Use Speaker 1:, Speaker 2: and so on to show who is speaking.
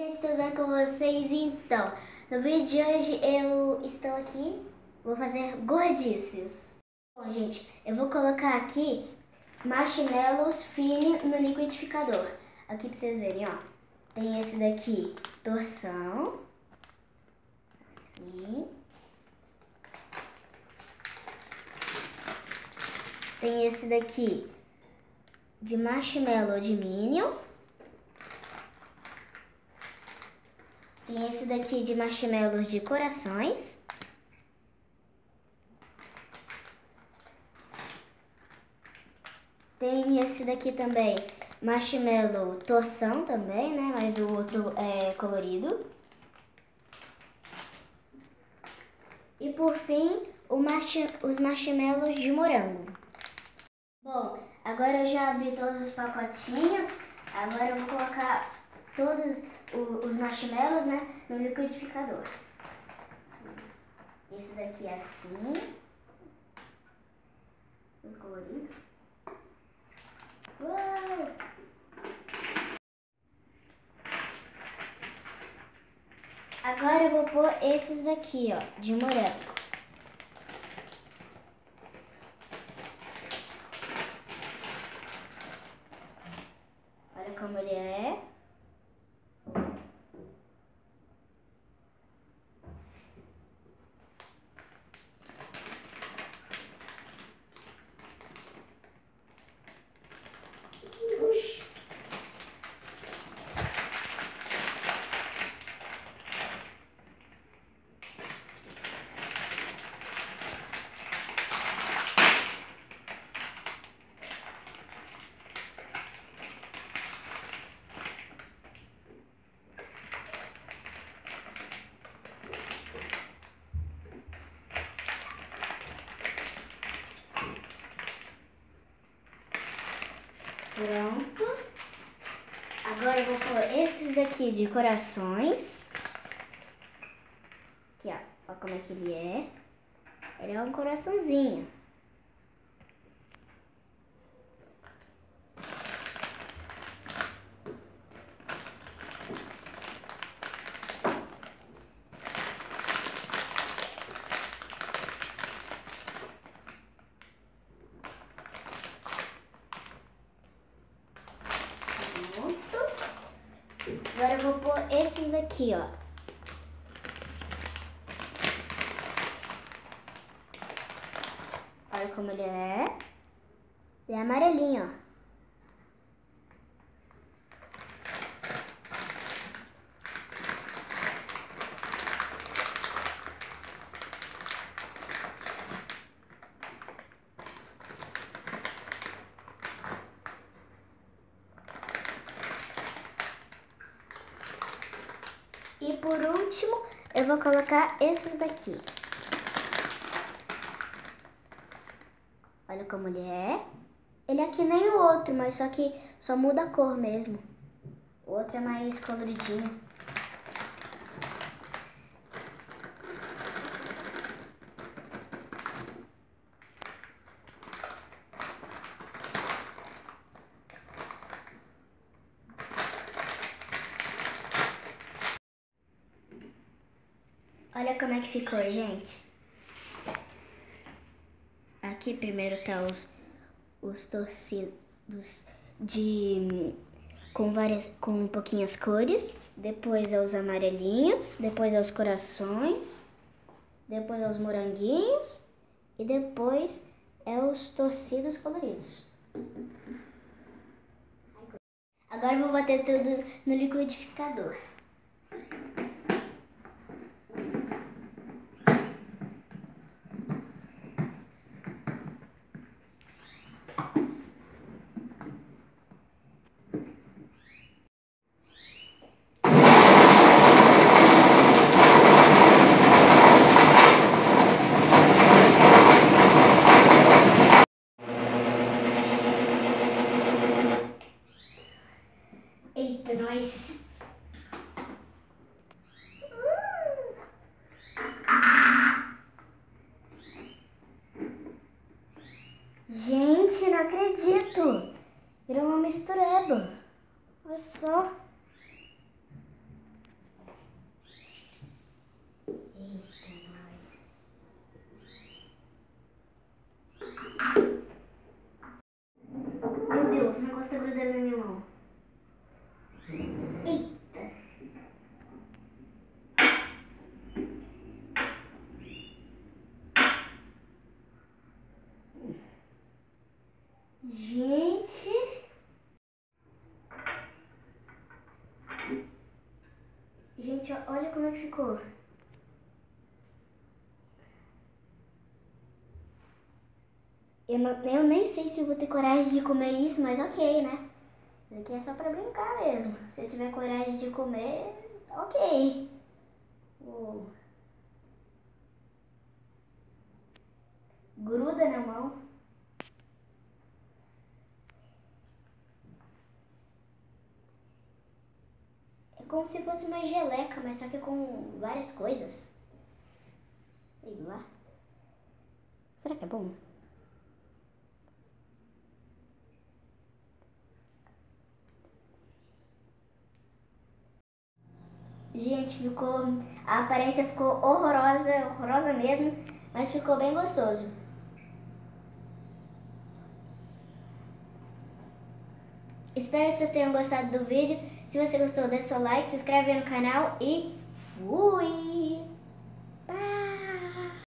Speaker 1: Gente, tudo bem com vocês? Então, no vídeo de hoje eu estou aqui, vou fazer gordices. Bom, gente, eu vou colocar aqui marshmallows fine no liquidificador. Aqui pra vocês verem, ó. Tem esse daqui, torção. Assim. Tem esse daqui de marshmallow de Minions. Tem esse daqui de marshmallows de corações. Tem esse daqui também, marshmallow torção também, né? Mas o outro é colorido. E por fim, os marshmallows de morango. Bom, agora eu já abri todos os pacotinhos. Agora eu vou colocar todos os marshmallows, né, no liquidificador. Esse daqui é assim. Muito colorido. Uau! Agora eu vou pôr esses daqui, ó, de morango. Olha como ele é. Pronto. Agora eu vou pôr esses daqui de corações. Aqui, ó. Olha como é que ele é. Ele é um coraçãozinho. Agora eu vou pôr esses daqui, ó. Olha como ele é. Ele é amarelinho, ó. E por último, eu vou colocar esses daqui. Olha como ele é. Ele é que nem o outro, mas só que só muda a cor mesmo. O outro é mais coloridinho. Olha como é que ficou, gente. Aqui primeiro tá os torcidos com pouquinhas cores. Depois é os amarelinhos. Depois é os corações. Depois é os moranguinhos. E depois é os torcidos coloridos. Agora eu vou bater tudo no liquidificador. Eita, nós. Gente, olha como é que ficou. Eu nem sei se eu vou ter coragem de comer isso, mas ok, né? Isso aqui é só pra brincar mesmo. Se eu tiver coragem de comer, ok. Gruda na mão. É como se fosse uma geleca, mas só que com várias coisas. Sei lá. Será que é bom? Gente, ficou... A aparência ficou horrorosa, horrorosa mesmo, mas ficou bem gostoso. Espero que vocês tenham gostado do vídeo. Se você gostou, deixa seu like, se inscreve no canal e fui!